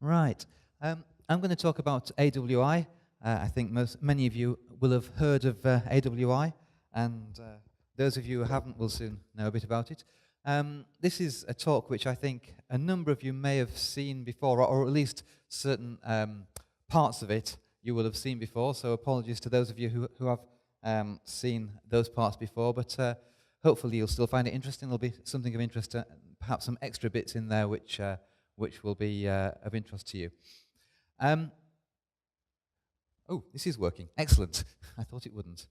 Right. I'm going to talk about AWI. I think many of you will have heard of AWI, and those of you who haven't will soon know a bit about it. This is a talk which I think a number of you may have seen before, or at least certain parts of it you will have seen before, so apologies to those of you who have seen those parts before, but hopefully you'll still find it interesting. There'll be something of interest, perhaps some extra bits in there which will be of interest to you. Oh, this is working. Excellent. I thought it wouldn't.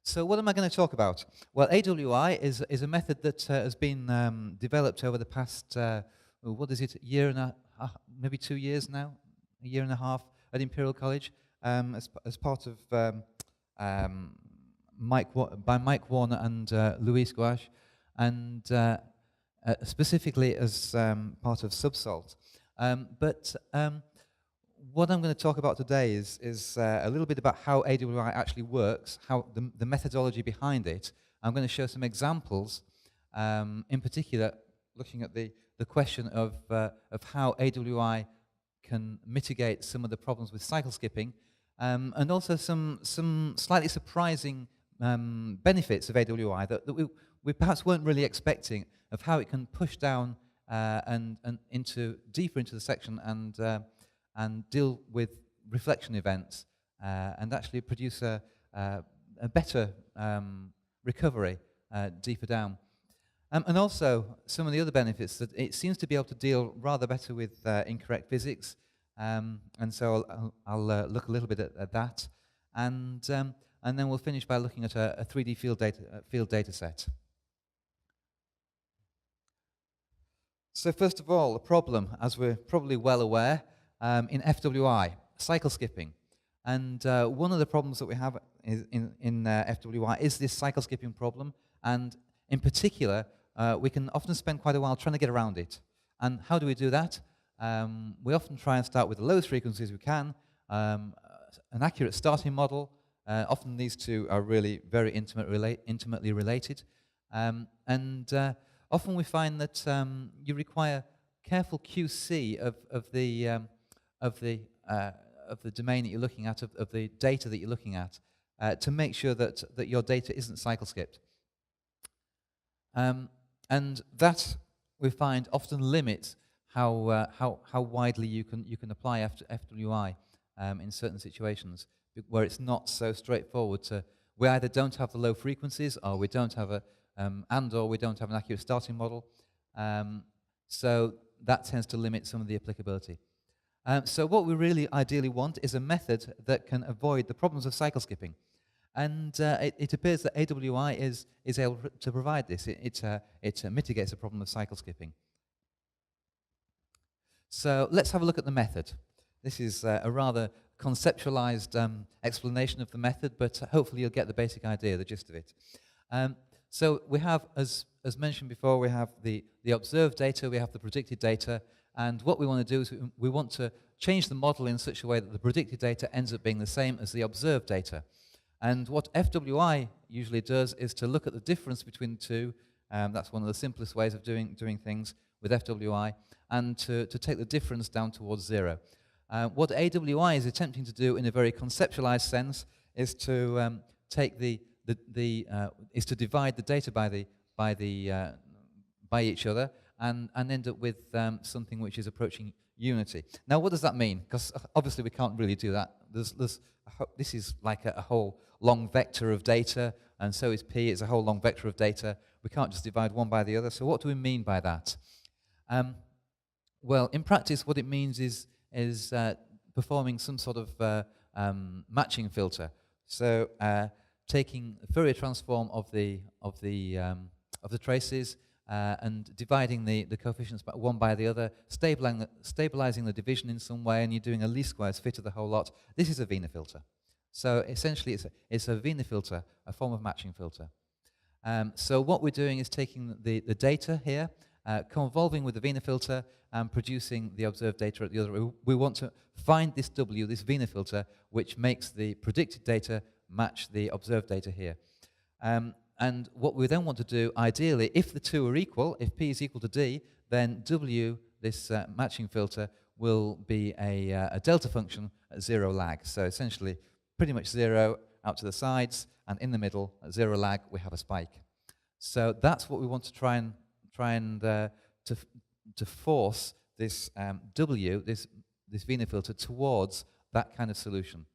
So what am I going to talk about? Well, AWI is a method that has been developed over the past, what is it, year and a half, maybe 2 years now, a year and a half at Imperial College, as part of by Mike Warner and Luis Gouache, and specifically as part of Subsalt. What I'm going to talk about today is a little bit about how AWI actually works, how the methodology behind it. I'm going to show some examples, in particular looking at the question of how AWI can mitigate some of the problems with cycle skipping, and also some slightly surprising benefits of AWI that we perhaps weren't really expecting, of how it can push down and deeper into the section and deal with reflection events and actually produce a better recovery deeper down. And also some of the other benefits, that it seems to be able to deal rather better with incorrect physics, and so I'll look a little bit at that, and then we'll finish by looking at a 3D field data set. So first of all, the problem, as we're probably well aware, in FWI, cycle skipping. And one of the problems that we have in FWI is this cycle skipping problem, and in particular, we can often spend quite a while trying to get around it. And how do we do that? We often try and start with the lowest frequencies we can, an accurate starting model. Often these two are really very intimately related. Often we find that you require careful QC of the domain that you're looking at, of the data that you're looking at, to make sure that your data isn't cycle skipped. And that, we find, often limits how widely you can apply FWI in certain situations, where it's not so straightforward. We either don't have the low frequencies, or we don't have or we don't have an accurate starting model. So that tends to limit some of the applicability. So what we really ideally want is a method that can avoid the problems of cycle skipping. And it appears that AWI is able to provide this. It mitigates the problem of cycle skipping. So let's have a look at the method. This is a rather conceptualized explanation of the method, but hopefully you'll get the basic idea, the gist of it. So we have, as mentioned before, we have the observed data, we have the predicted data, and what we want to do is we want to change the model in such a way that the predicted data ends up being the same as the observed data. And what FWI usually does is to look at the difference between the two. That's one of the simplest ways of doing things with FWI, and to take the difference down towards zero. What AWI is attempting to do in a very conceptualized sense is to take is to divide the data by each other and end up with something which is approaching unity. Now, what does that mean? Because obviously we can't really do that. This is like a whole long vector of data, and so is P. It's a whole long vector of data. We can't just divide one by the other. So what do we mean by that? Well, in practice, what it means is performing some sort of matching filter. So taking a Fourier transform of the traces and dividing the coefficients one by the other, stabilizing the division in some way, and you're doing a least squares fit of the whole lot. This is a Wiener filter. So essentially, it's a Wiener filter, a form of matching filter. So what we're doing is taking the data here, convolving with the Wiener filter, and producing the observed data at the other. We want to find this W, this Wiener filter, which makes the predicted data match the observed data here. And what we then want to do, ideally, if the two are equal, if P is equal to D, then W, this matching filter, will be a delta function at 0 lag. So essentially, pretty much 0 out to the sides, and in the middle, at 0 lag, we have a spike. So that's what we want to try and to force this W, this Wiener filter, towards that kind of solution.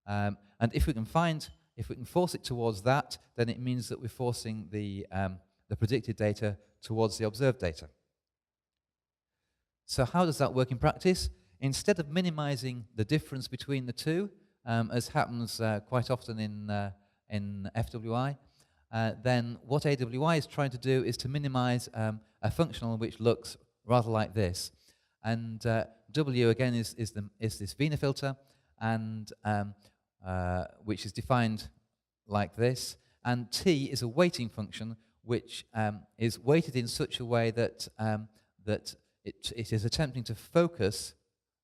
And if we can force it towards that, then it means that we're forcing the predicted data towards the observed data. So how does that work in practice? Instead of minimizing the difference between the two, as happens quite often in FWI, then what AWI is trying to do is to minimize a functional which looks rather like this. And W again is this Wiener filter, and which is defined like this. And T is a weighting function which is weighted in such a way that it is attempting to focus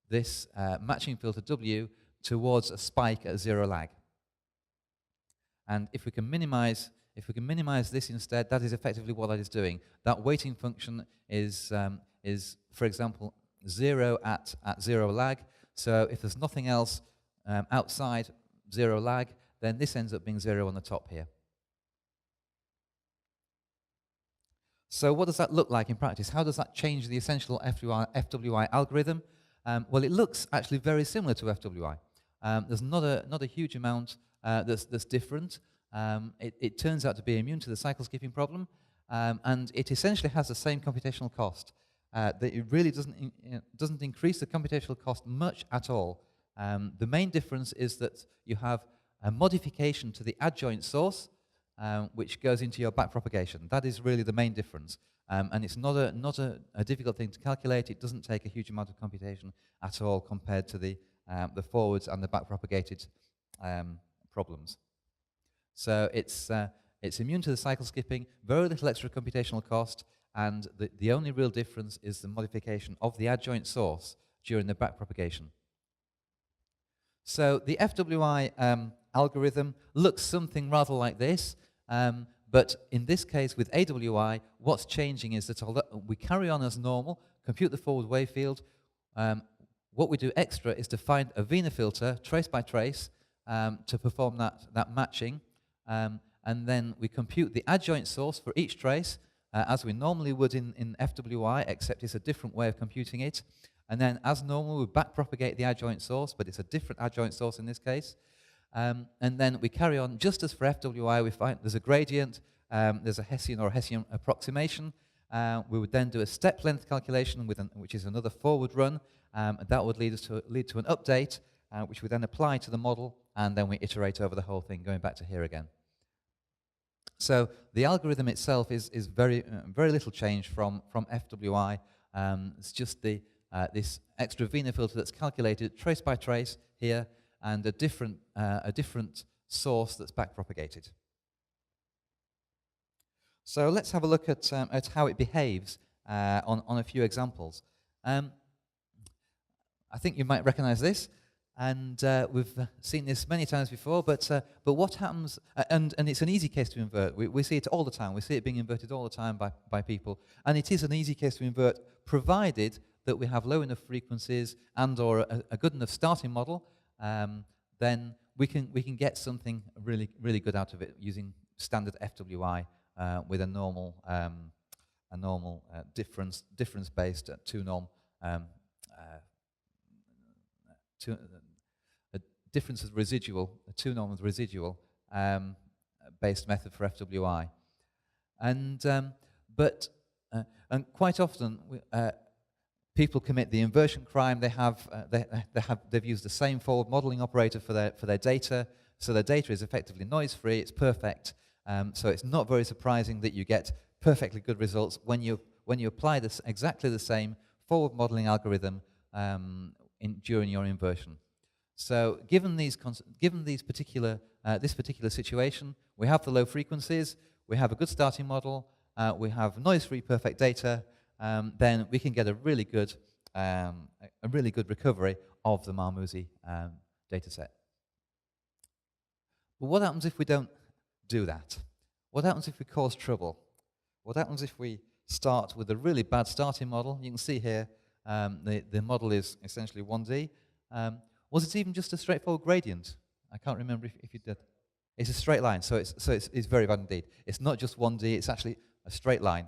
this matching filter W towards a spike at 0 lag. And if we can minimize this instead, that is effectively what that is doing. That weighting function is for example, 0 at 0 lag. So if there's nothing else outside 0 lag, then this ends up being 0 on the top here. So what does that look like in practice? How does that change the essential FWI algorithm? Well, it looks actually very similar to FWI. There's not a huge amount that's different. It turns out to be immune to the cycle skipping problem, and it essentially has the same computational cost. It really doesn't increase the computational cost much at all. The main difference is that you have a modification to the adjoint source, which goes into your backpropagation. That is really the main difference. And it's not a difficult thing to calculate. It doesn't take a huge amount of computation at all compared to the forwards and the backpropagated problems. So it's immune to the cycle skipping, very little extra computational cost, and the only real difference is the modification of the adjoint source during the backpropagation. So the FWI algorithm looks something rather like this, but in this case with AWI, what's changing is that although we carry on as normal, compute the forward wave field, what we do extra is to find a Wiener filter, trace by trace, to perform that matching, and then we compute the adjoint source for each trace, as we normally would in FWI, except it's a different way of computing it. And then, as normal, we backpropagate the adjoint source, but it's a different adjoint source in this case. And then we carry on, just as for FWI, we find there's a gradient, there's a Hessian or a Hessian approximation. We would then do a step length calculation, which is another forward run. And that would lead to an update, which we then apply to the model, and then we iterate over the whole thing, going back to here again. So the algorithm itself is very little change from FWI. It's just this extra Wiener filter that's calculated trace by trace here, and a different source that's backpropagated. So let's have a look at how it behaves on a few examples. I think you might recognize this, and we've seen this many times before, but what happens, and it's an easy case to invert. We see it all the time. We see it being inverted all the time by people, and it is an easy case to invert, provided that we have low enough frequencies and or a good enough starting model. Then we can get something really good out of it using standard FWI with a normal difference-based two norm difference of residual, a two norm with residual based method for FWI, and quite often people commit the inversion crime. They've used the same forward modeling operator for their data, so their data is effectively noise free. It's perfect, so it's not very surprising that you get perfectly good results when you apply exactly the same forward modeling algorithm during your inversion. So given this particular situation, we have the low frequencies, we have a good starting model, we have noise-free perfect data, then we can get a really good recovery of the Marmouzy data set. But what happens if we don't do that? What happens if we cause trouble? What happens if we start with a really bad starting model? You can see here the model is essentially 1D. Was it even just a straightforward gradient? I can't remember if you did. It's a straight line, so it's very bad indeed. It's not just 1D, it's actually a straight line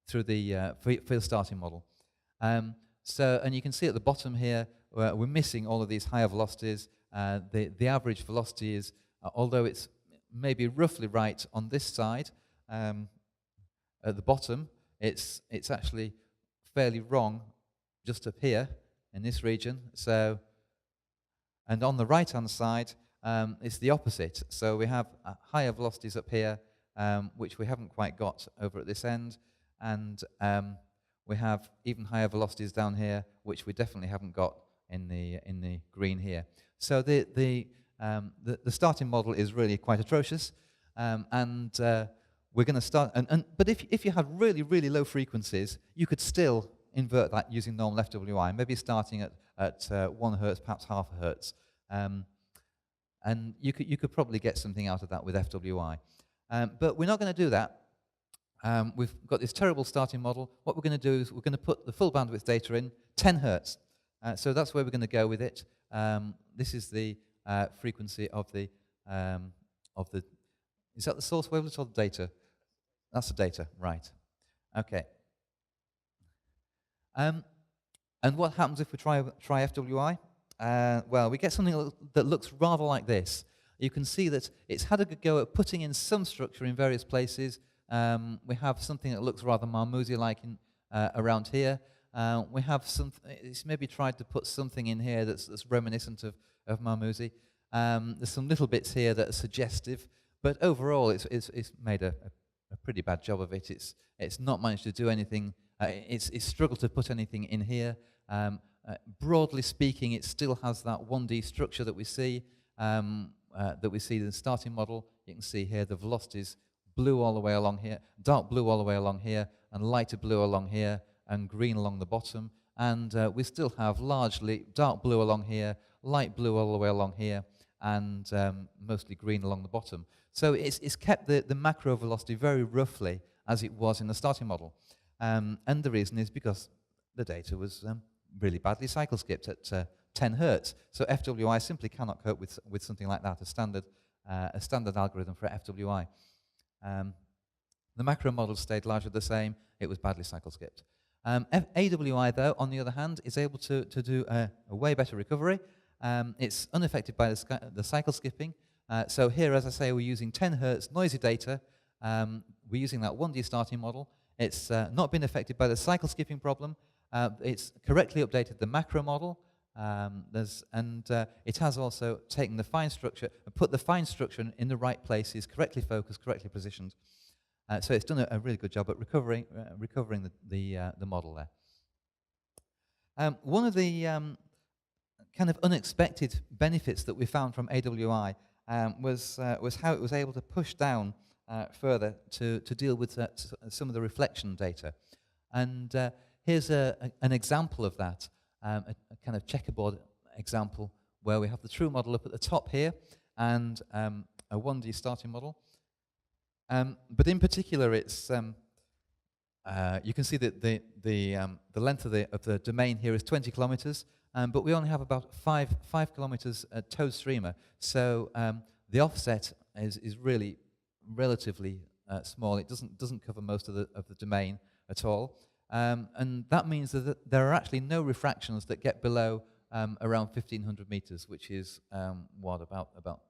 through the for the starting model. And you can see at the bottom here, we're missing all of these higher velocities. The average velocity is, although it's maybe roughly right on this side, at the bottom, it's actually fairly wrong just up here in this region. So, and on the right-hand side, it's the opposite. So we have higher velocities up here, which we haven't quite got over at this end, and we have even higher velocities down here, which we definitely haven't got in the green here. So the starting model is really quite atrocious, and we're going to start. But if you had really low frequencies, you could still invert that using normal FWI, maybe starting at 1 hertz, perhaps half a hertz, and you could probably get something out of that with FWI. But we're not going to do that. We've got this terrible starting model. What we're going to do is we're going to put the full bandwidth data in, 10 hertz. So that's where we're going to go with it. This is the frequency of the, is that the source wavelet or the data? That's the data, right. Okay. And what happens if we try FWI? Well, we get something that looks rather like this. You can see that it's had a good go at putting in some structure in various places. We have something that looks rather Marmouzy-like around here. We have it's maybe tried to put something in here that's reminiscent of Marmouzy. There's some little bits here that are suggestive, but overall it's made a pretty bad job of it. It's not managed to do anything. It's struggled to put anything in here. Broadly speaking, it still has that 1D structure that we see in the starting model. You can see here the velocities blue all the way along here, dark blue all the way along here, and lighter blue along here, and green along the bottom. And we still have largely dark blue along here, light blue all the way along here, and mostly green along the bottom. So it's kept the macro velocity very roughly as it was in the starting model. And the reason is because the data was really badly cycle skipped at 10 hertz. So FWI simply cannot cope with something like that, a standard algorithm for FWI. The macro model stayed largely the same. It was badly cycle skipped. AWI, though, on the other hand, is able to do a way better recovery. It's unaffected by the cycle skipping. So here, as I say, we're using 10 hertz noisy data. We're using that 1D starting model. It's not been affected by the cycle skipping problem. It's correctly updated the macro model. It has also taken the fine structure and put the fine structure in the right places, correctly focused, correctly positioned. So it's done a really good job at recovering the model there. One of the kind of unexpected benefits that we found from AWI was how it was able to push down further to deal with some of the reflection data. And here's an example of that. A kind of checkerboard example where we have the true model up at the top here and a 1D starting model. But in particular, it's you can see that the length of the domain here is 20 kilometers, but we only have about 5 kilometers towed streamer. So the offset is really relatively small. It doesn't cover most of the domain at all. And that means that there are actually no refractions that get below around 1,500 meters, which is what about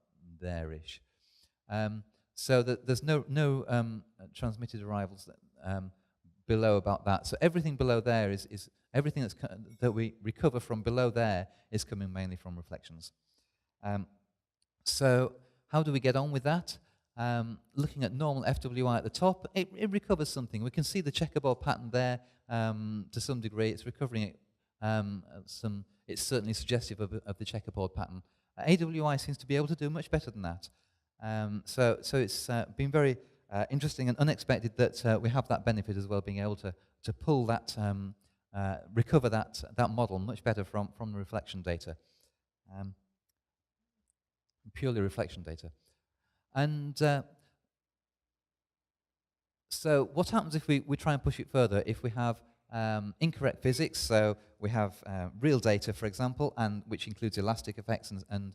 there-ish. So that there's no transmitted arrivals below about that. So everything below there is everything that we recover from below there is coming mainly from reflections. So how do we get on with that? Looking at normal FWI at the top, it recovers something. We can see the checkerboard pattern there to some degree. It's recovering it. It's certainly suggestive of the checkerboard pattern. AWI seems to be able to do much better than that. So it's been very interesting and unexpected that we have that benefit as well, being able to pull that, recover that model much better from the reflection data, purely reflection data. And so what happens if we try and push it further, if we have incorrect physics, so we have real data, for example, and which includes elastic effects and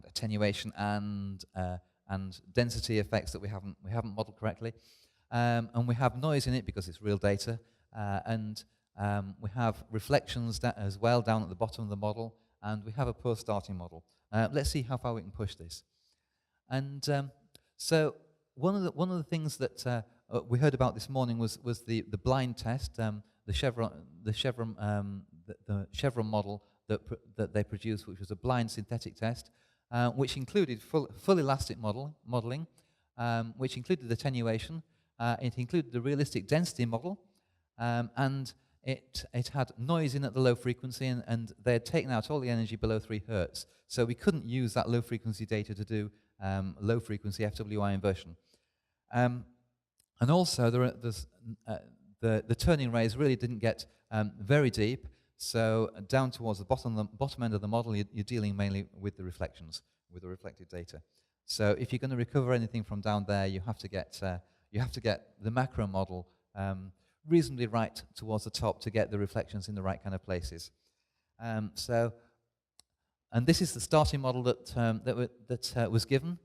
attenuation and density effects that we haven't modeled correctly, and we have noise in it because it's real data, and we have reflections as well down at the bottom of the model, and we have a poor starting model. Let's see how far we can push this. And so one of the things that we heard about this morning was the blind test, the Chevron model that they produced, which was a blind synthetic test, which included full elastic modeling, which included attenuation. It included the realistic density model, and it had noise in at the low frequency, and they had taken out all the energy below 3 Hertz. So we couldn't use that low frequency data to do low frequency FWI inversion. And also, the turning rays really didn't get very deep, so down towards the bottom end of the model, you're dealing mainly with the reflections, with the reflected data. So if you're going to recover anything from down there, you have to get the macro model reasonably right towards the top to get the reflections in the right kind of places. And this is the starting model that was given.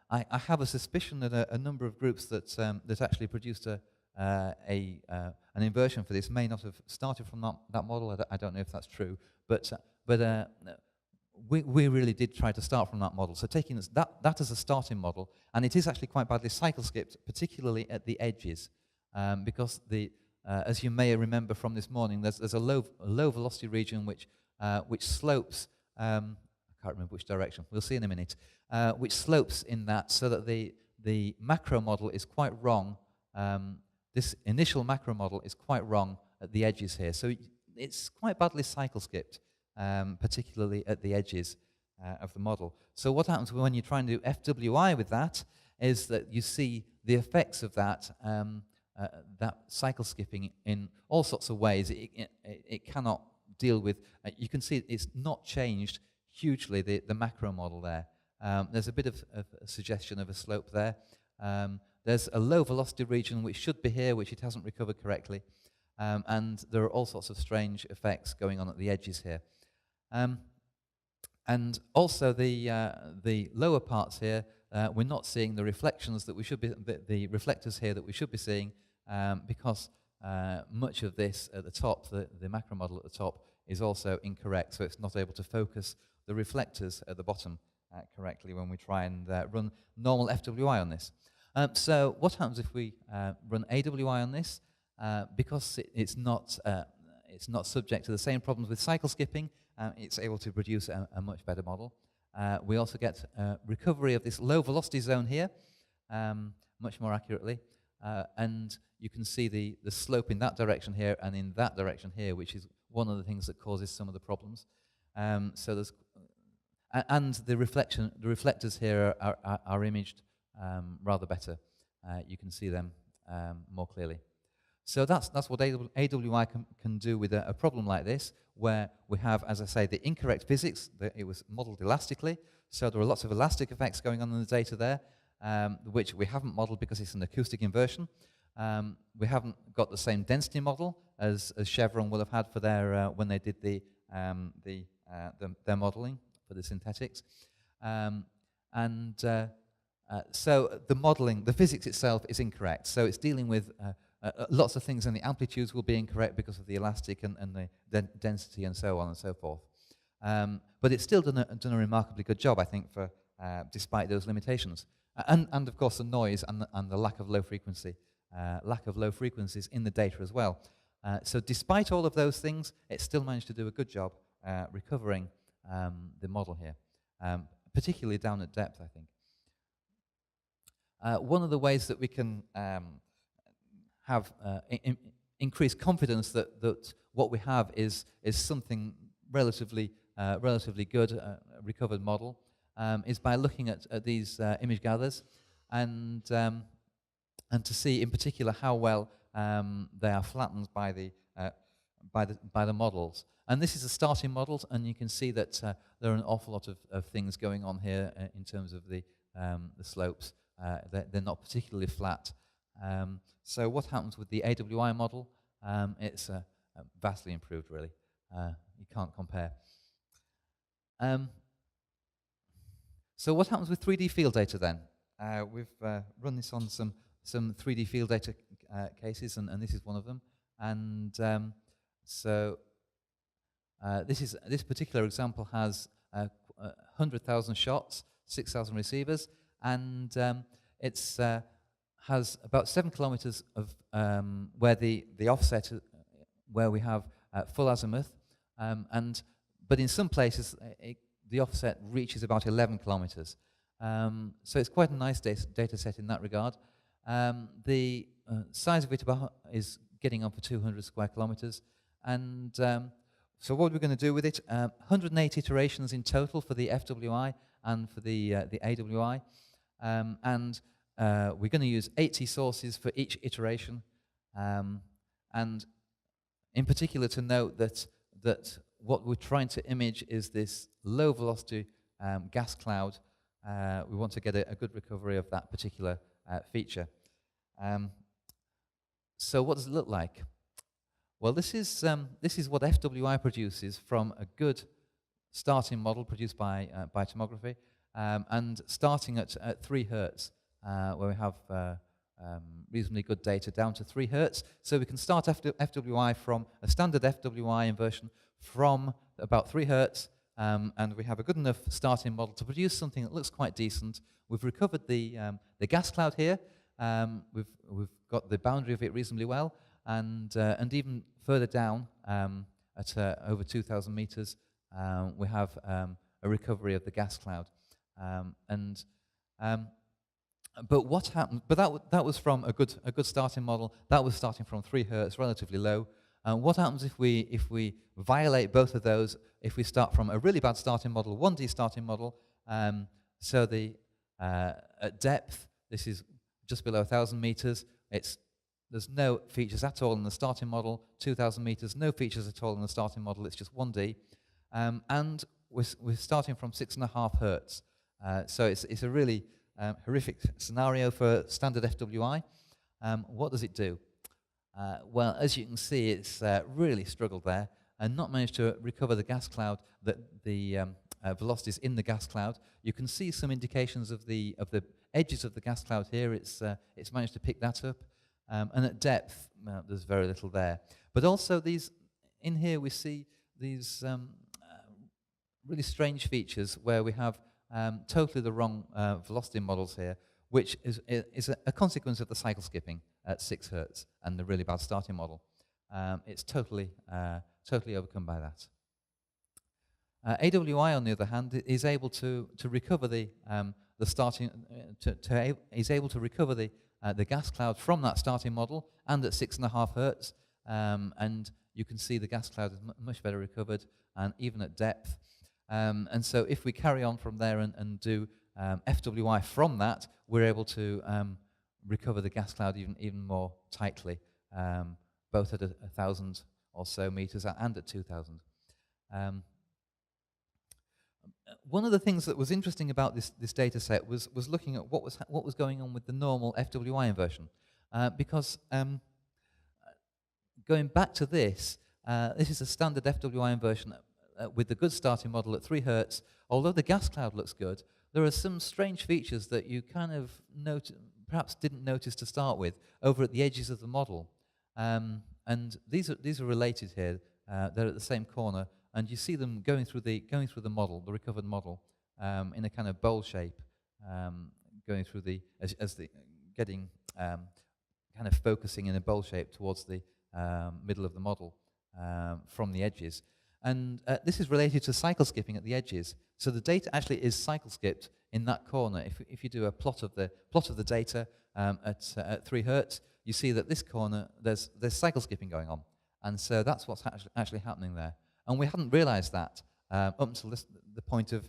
I have a suspicion that a number of groups that actually produced an inversion for this may not have started from that model. I don't know if that's true, but we really did try to start from that model. So taking that as a starting model, and it is actually quite badly cycle skipped, particularly at the edges, because as you may remember from this morning, there's a low velocity region which slopes. I can't remember which direction. We'll see in a minute. Which slopes in that, so that the macro model is quite wrong. This initial macro model is quite wrong at the edges here. So it's quite badly cycle skipped, particularly at the edges of the model. So what happens when you try and do FWI with that is that you see the effects of that cycle skipping in all sorts of ways. It cannot deal with. You can see it's not changed hugely the macro model there. There's a bit of a suggestion of a slope there. There's a low velocity region which should be here, which it hasn't recovered correctly. And there are all sorts of strange effects going on at the edges here. And also the lower parts here, we're not seeing the reflections that we should be, the reflectors here that we should be seeing, because much of this at the top, the macro model at the top, is also incorrect, so it's not able to focus the reflectors at the bottom correctly when we try and run normal FWI on this. So what happens if we run AWI on this? Because it's not subject to the same problems with cycle skipping, it's able to produce a much better model. We also get recovery of this low velocity zone here, much more accurately, and you can see the slope in that direction here and in that direction here, which is one of the things that causes some of the problems. So there's and the reflectors here are imaged rather better. You can see them more clearly. So that's what AWI can do with a problem like this, where we have, as I say, the incorrect physics. It was modeled elastically, so there are lots of elastic effects going on in the data there, which we haven't modeled because it's an acoustic inversion. We haven't got the same density model as Chevron will have had for their when they did their modeling for the synthetics, so the modeling, the physics itself is incorrect. So it's dealing with lots of things, and the amplitudes will be incorrect because of the elastic and the density and so on and so forth. But it's still done a remarkably good job, I think, for despite those limitations, and of course the noise and the lack of low frequencies in the data as well. So despite all of those things, it still managed to do a good job recovering the model here, particularly down at depth, I think. One of the ways that we can have increased confidence that what we have is something relatively good, recovered model, is by looking at these image gatherers and to see in particular how well they are flattened by the models. And this is the starting models, and you can see that there are an awful lot of things going on here in terms of the slopes. They're not particularly flat. So what happens with the AWI model? It's vastly improved, really. You can't compare. So what happens with 3D field data then? We've run this on some 3D field data cases, and this is one of them. And this particular example has 100,000 shots, 6,000 receivers, and it's has about 7 kilometers of where the offset, where we have full azimuth, but in some places the offset reaches about 11 kilometers. So it's quite a nice data set in that regard. The size of it is getting up to 200 square kilometers, and so what we're going to do with it, 108 iterations in total for the FWI and for the AWI, and we're going to use 80 sources for each iteration, and in particular to note that what we're trying to image is this low velocity gas cloud. We want to get a good recovery of that particular feature. So what does it look like? Well, this is what FWI produces from a good starting model produced by tomography, and starting at 3 hertz, where we have reasonably good data down to 3 hertz. So we can start FWI from a standard FWI inversion from about 3 hertz, and we have a good enough starting model to produce something that looks quite decent. We've recovered the gas cloud here. We've got the boundary of it reasonably well, and even further down at over 2,000 meters, we have a recovery of the gas cloud. But what happened? But that was from a good starting model. That was starting from 3 hertz, relatively low. What happens if we violate both of those? If we start from a really bad starting model, 1D starting model, so at depth, this is just below 1,000 meters. There's no features at all in the starting model. 2,000 meters, no features at all in the starting model. It's just 1D, and we're starting from 6.5 hertz. So it's a really horrific scenario for standard FWI. What does it do? Well, as you can see, it's really struggled there and not managed to recover the gas cloud, the velocities in the gas cloud. You can see some indications of the edges of the gas cloud here. It's managed to pick that up, and at depth, well, there's very little there. But also in here we see these really strange features where we have totally the wrong velocity models here, which is a consequence of the cycle skipping at 6 hertz and the really bad starting model. It's totally overcome by that. AWI, on the other hand, is able to recover the starting is able to recover the gas cloud from that starting model and at 6.5 hertz, and you can see the gas cloud is much better recovered, and even at depth. And so if we carry on from there and do FWI from that, we're able to recover the gas cloud even more tightly, both at 1,000 or so meters and at 2,000. One of the things that was interesting about this data set was looking at what was going on with the normal FWI inversion, because going back to this is a standard FWI inversion with the good starting model at 3 hertz. Although the gas cloud looks good, there are some strange features that you kind of perhaps didn't notice to start with over at the edges of the model, and these are related here. They're at the same corner, and you see them going through the model, the recovered model, in a kind of bowl shape, going through getting kind of focusing in a bowl shape towards the middle of the model from the edges. And this is related to cycle skipping at the edges. So the data actually is cycle skipped in that corner. If you do a plot of the data at 3 hertz, you see that this corner there's cycle skipping going on, and so that's what's actually happening there. And we hadn't realized that up until the point of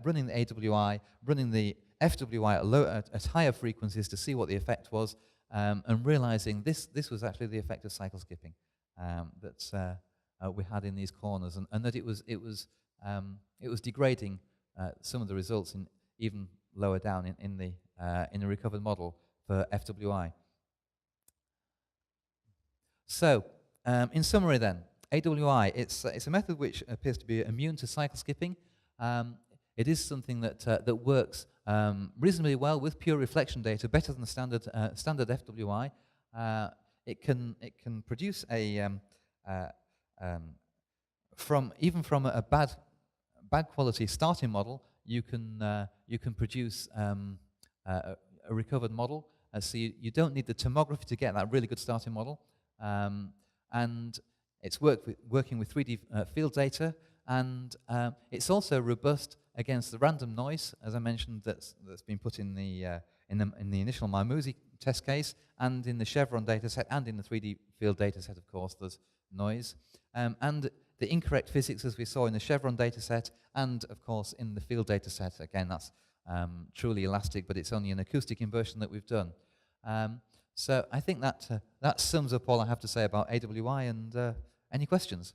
running the AWI, running the FWI at higher frequencies to see what the effect was, and realizing this was actually the effect of cycle skipping that we had in these corners, and that it was degrading some of the results in even lower down in the recovered model for FWI. So In summary then, AWI, it's a method which appears to be immune to cycle skipping. It is something that works reasonably well with pure reflection data, better than the standard FWI. It can produce a even from a bad quality starting model, you can produce a recovered model. So you don't need the tomography to get that really good starting model. And it's working with 3D field data, and it's also robust against the random noise, as I mentioned, that's been put in the initial Marmusi test case, and in the Chevron dataset, and in the 3D field dataset, of course, there's noise, and the incorrect physics, as we saw in the Chevron dataset, and of course in the field dataset. Again, that's truly elastic, but it's only an acoustic inversion that we've done. So I think that sums up all I have to say about AWI, and any questions?